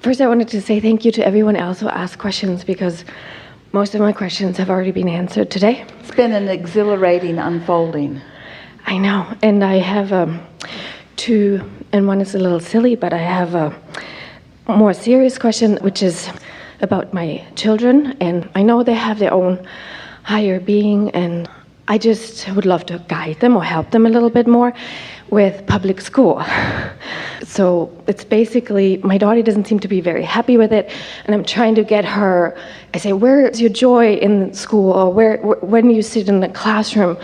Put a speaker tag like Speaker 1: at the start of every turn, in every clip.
Speaker 1: First, I wanted to say thank you to everyone else who asked questions, because most of my questions have already been answered today.
Speaker 2: It's been an exhilarating unfolding.
Speaker 1: I know, and I have two, and one is a little silly, but I have a more serious question, which is about my children, and I know they have their own higher being, and I just would love to guide them or help them a little bit more with public school. So it's basically, my daughter doesn't seem to be very happy with it, and I'm trying to get her, I say, where's your joy in school, or when you sit in the classroom,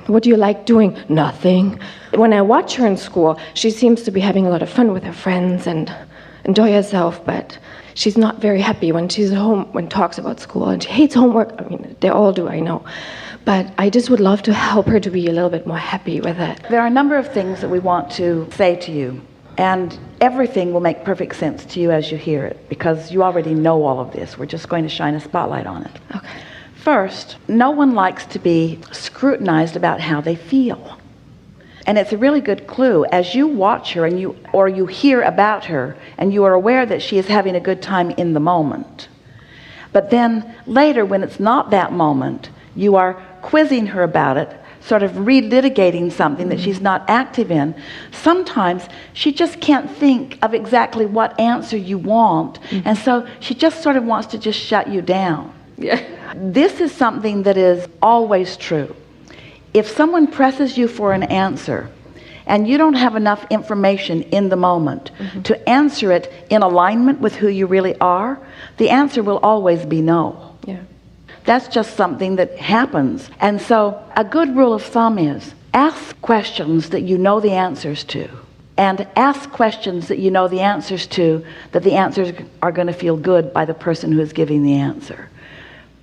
Speaker 1: what do you like doing? Nothing. When I watch her in school, she seems to be having a lot of fun with her friends and enjoy herself, but she's not very happy when she's at home, when talks about school, and she hates homework. I mean, they all do, I know. But I just would love to help her to be a little bit more happy with it.
Speaker 2: There are a number of things that we want to say to you, and everything will make perfect sense to you as you hear it, because you already know all of this. We're just going to shine a spotlight on it.
Speaker 1: Okay.
Speaker 2: First, no one likes to be scrutinized about how they feel. And it's a really good clue as you watch her and you hear about her and you are aware that she is having a good time in the moment. But then later, when it's not that moment, you are quizzing her about it, sort of relitigating something that she's not active in. Sometimes she just can't think of exactly what answer you want, and so she just sort of wants to just shut you down.
Speaker 1: Yeah.
Speaker 2: This is something that is always true. If someone presses you for an answer and you don't have enough information in the moment to answer it in alignment with who you really are, the answer will always be no.
Speaker 1: Yeah.
Speaker 2: That's just something that happens. And so a good rule of thumb is ask questions that you know the answers to, and ask questions that you know the answers to, that the answers are going to feel good by the person who is giving the answer.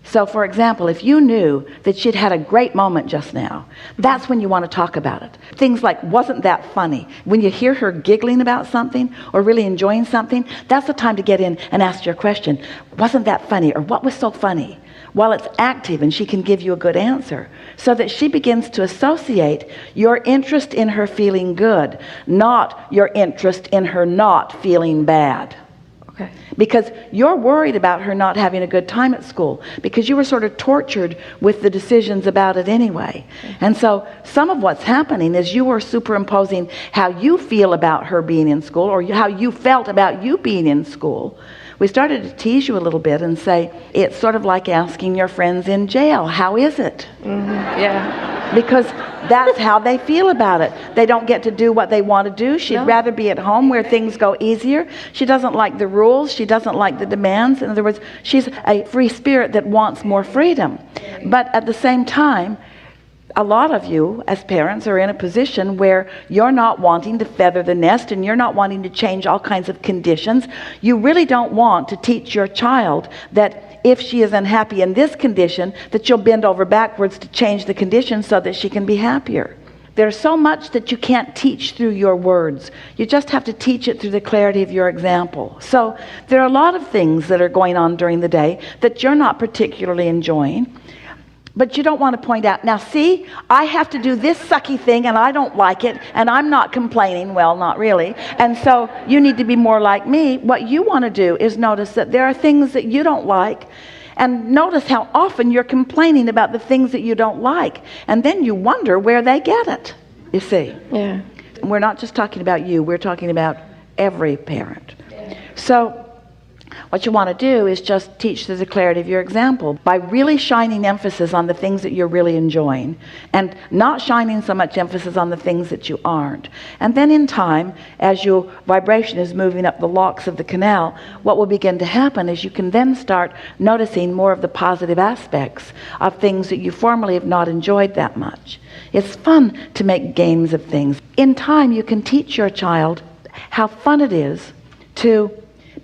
Speaker 2: So, for example, if you knew that she'd had a great moment just now, that's when you want to talk about it. Things like, wasn't that funny? When you hear her giggling about something or really enjoying something, that's the time to get in and ask your question. Wasn't that funny? Or what was so funny? While it's active, and she can give you a good answer, so that she begins to associate your interest in her feeling good, not your interest in her not feeling bad.
Speaker 1: Okay.
Speaker 2: Because you're worried about her not having a good time at school, because you were sort of tortured with the decisions about it anyway. And so some of what's happening is you are superimposing how you feel about her being in school, or how you felt about you being in school. We started to tease you a little bit and say, it's sort of like asking your friends in jail, how is it?
Speaker 1: Yeah.
Speaker 2: Because that's how they feel about it. They don't get to do what they want to do. She'd rather be at home where things go easier. She doesn't like the rules. She doesn't like the demands. In other words, she's a free spirit that wants more freedom. But at the same time, a lot of you as parents are in a position where you're not wanting to feather the nest, and you're not wanting to change all kinds of conditions. You really don't want to teach your child that if she is unhappy in this condition, that you'll bend over backwards to change the condition so that she can be happier. There's so much that you can't teach through your words. You just have to teach it through the clarity of your example. So there are a lot of things that are going on during the day that you're not particularly enjoying, but you don't want to point out, now see, I have to do this sucky thing and I don't like it and I'm not complaining. Well, not really. And so you need to be more like me. What you want to do is notice that there are things that you don't like, and notice how often you're complaining about the things that you don't like. And then you wonder where they get it, you see.
Speaker 1: Yeah.
Speaker 2: We're not just talking about you, we're talking about every parent. So what you want to do is just teach the clarity of your example by really shining emphasis on the things that you're really enjoying, and not shining so much emphasis on the things that you aren't. And then in time, as your vibration is moving up the locks of the canal, what will begin to happen is you can then start noticing more of the positive aspects of things that you formerly have not enjoyed that much. It's fun to make games of things. In time, you can teach your child how fun it is to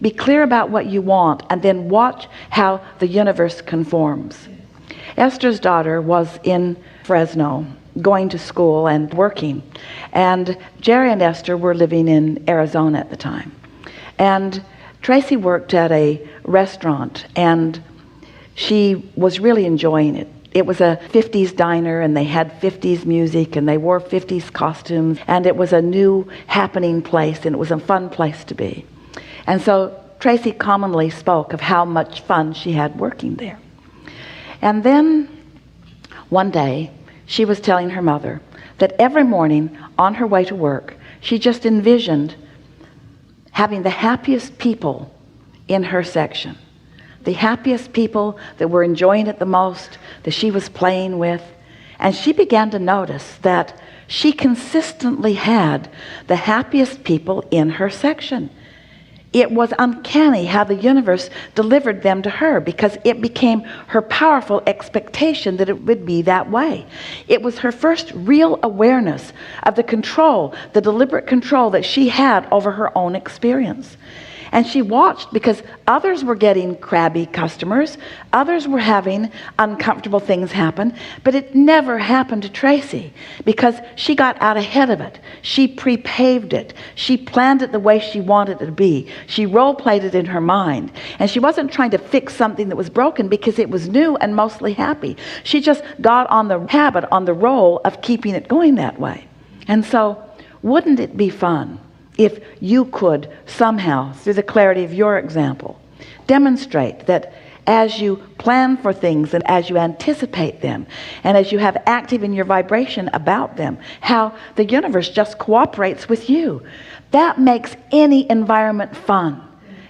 Speaker 2: be clear about what you want, and then watch how the universe conforms. Esther's daughter was in Fresno, going to school and working. And Jerry and Esther were living in Arizona at the time. And Tracy worked at a restaurant, and she was really enjoying it. It was a 50s diner, and they had 50s music, and they wore 50s costumes, and it was a new happening place, and it was a fun place to be. And so Tracy commonly spoke of how much fun she had working there. And then one day, she was telling her mother that every morning on her way to work, she just envisioned having the happiest people in her section. The happiest people that were enjoying it the most, that she was playing with. And she began to notice that she consistently had the happiest people in her section. It was uncanny how the universe delivered them to her, because it became her powerful expectation that it would be that way. It was her first real awareness of the control, the deliberate control that she had over her own experience. And she watched, because others were getting crabby customers, others were having uncomfortable things happen, but it never happened to Tracy, because she got out ahead of it. She pre-paved it. She planned it the way she wanted it to be. She role-played it in her mind. And she wasn't trying to fix something that was broken because it was new and mostly happy. She just got on the habit, on the role of keeping it going that way. And so, wouldn't it be fun if you could somehow, through the clarity of your example, demonstrate that as you plan for things and as you anticipate them and as you have active in your vibration about them, how the universe just cooperates with you. That makes any environment fun.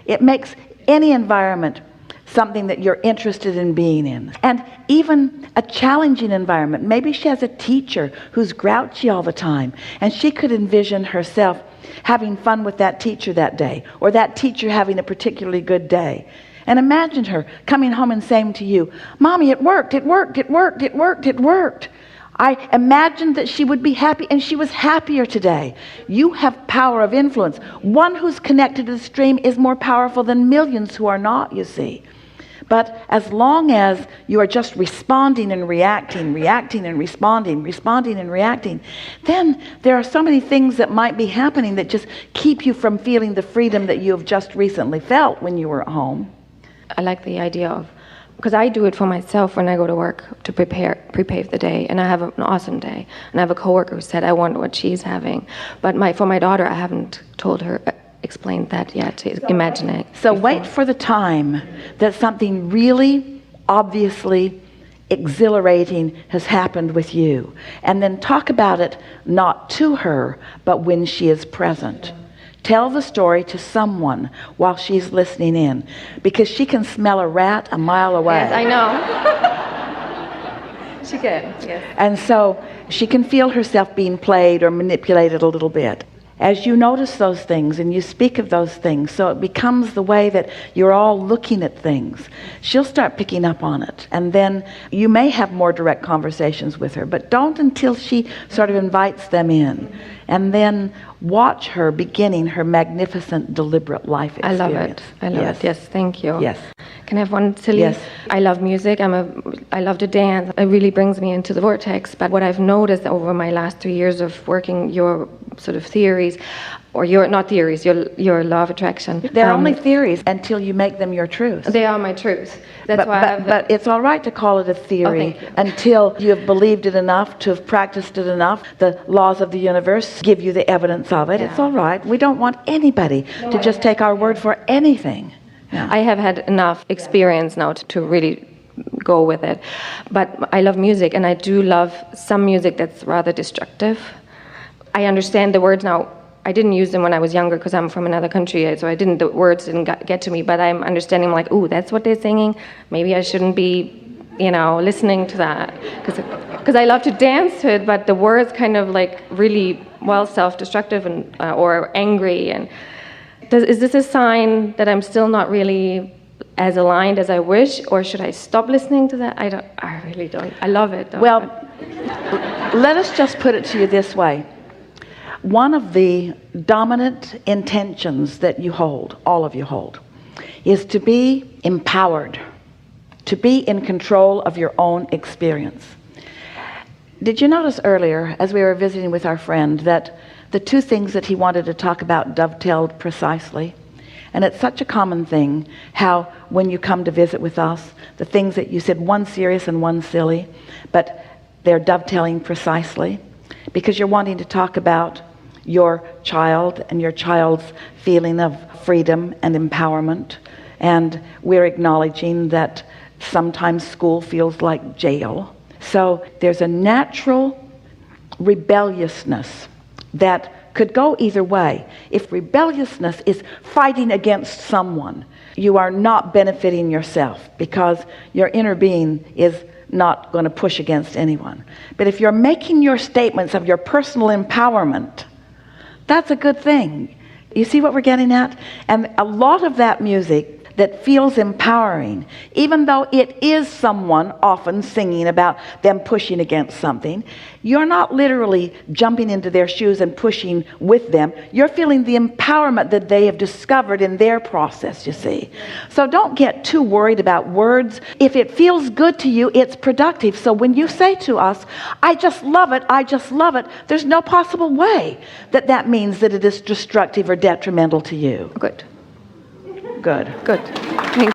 Speaker 2: It makes any environment something that you're interested in being in. And even a challenging environment. Maybe she has a teacher who's grouchy all the time, and she could envision herself having fun with that teacher that day, or that teacher having a particularly good day. And imagine her coming home and saying to you, "Mommy, it worked, it worked, it worked, it worked, it worked." I imagined that she would be happy, and she was happier today. You have power of influence. One who's connected to the stream is more powerful than millions who are not, you see. But as long as you are just responding and reacting, reacting and responding, responding and reacting, then there are so many things that might be happening that just keep you from feeling the freedom that you have just recently felt when you were at home.
Speaker 1: I like the idea of, because I do it for myself when I go to work to pre-pave the day, and I have an awesome day. And I have a coworker who said, I wonder what she's having. But for my daughter, I haven't told her, explained that yet, imagine it.
Speaker 2: So wait for the time that something really obviously exhilarating has happened with you, and then talk about it not to her, but when she is present. Tell the story to someone while she's listening in, because she can smell a rat a mile away.
Speaker 1: Yes, I know. She can, yes.
Speaker 2: And so she can feel herself being played or manipulated a little bit. As you notice those things and you speak of those things, so it becomes the way that you're all looking at things, she'll start picking up on it. And then you may have more direct conversations with her, but don't until she sort of invites them in. And then watch her beginning her magnificent, deliberate life experience.
Speaker 1: I love it. I love it. Yes, thank you.
Speaker 2: Yes.
Speaker 1: Can I have one silly?
Speaker 2: Yes.
Speaker 1: I love music. I love to dance. It really brings me into the vortex. But what I've noticed over my last 3 years of working your sort of theories, or your, not theories, your law of attraction.
Speaker 2: They're only theories until you make them your truth.
Speaker 1: They are my truth. That's
Speaker 2: But it's all right to call it a theory until you have believed it enough, to have practiced it enough. The laws of the universe give you the evidence of it. Yeah. It's all right. We don't want anybody to just take our word for anything. Yeah.
Speaker 1: I have had enough experience now to really go with it. But I love music, and I do love some music that's rather destructive. I understand the words now. I didn't use them when I was younger because I'm from another country, so the words didn't get to me, but I'm understanding, like, ooh, that's what they're singing. Maybe I shouldn't be, listening to that. Because I love to dance to it, but the words kind of like really, self-destructive and or angry. And is this a sign that I'm still not really as aligned as I wish, or should I stop listening to that? I really don't. I love it, though.
Speaker 2: Well, let us just put it to you this way. One of the dominant intentions that you hold, all of you hold, is to be empowered, to be in control of your own experience. Did you notice earlier, as we were visiting with our friend, that the two things that he wanted to talk about dovetailed precisely? And it's such a common thing how when you come to visit with us, the things that you said, one serious and one silly, but they're dovetailing precisely because you're wanting to talk about your child and your child's feeling of freedom and empowerment. And we're acknowledging that sometimes school feels like jail. So there's a natural rebelliousness that could go either way. If rebelliousness is fighting against someone, you are not benefiting yourself, because your inner being is not going to push against anyone. But if you're making your statements of your personal empowerment, that's a good thing. You see what we're getting at? And a lot of that music that feels empowering, even though it is someone often singing about them pushing against something, you're not literally jumping into their shoes and pushing with them. You're feeling the empowerment that they have discovered in their process, you see. So don't get too worried about words. If it feels good to you, it's productive. So when you say to us, I just love it, I just love it, there's no possible way that that means that it is destructive or detrimental to you.
Speaker 1: Good.
Speaker 2: Good.
Speaker 1: Good. Thank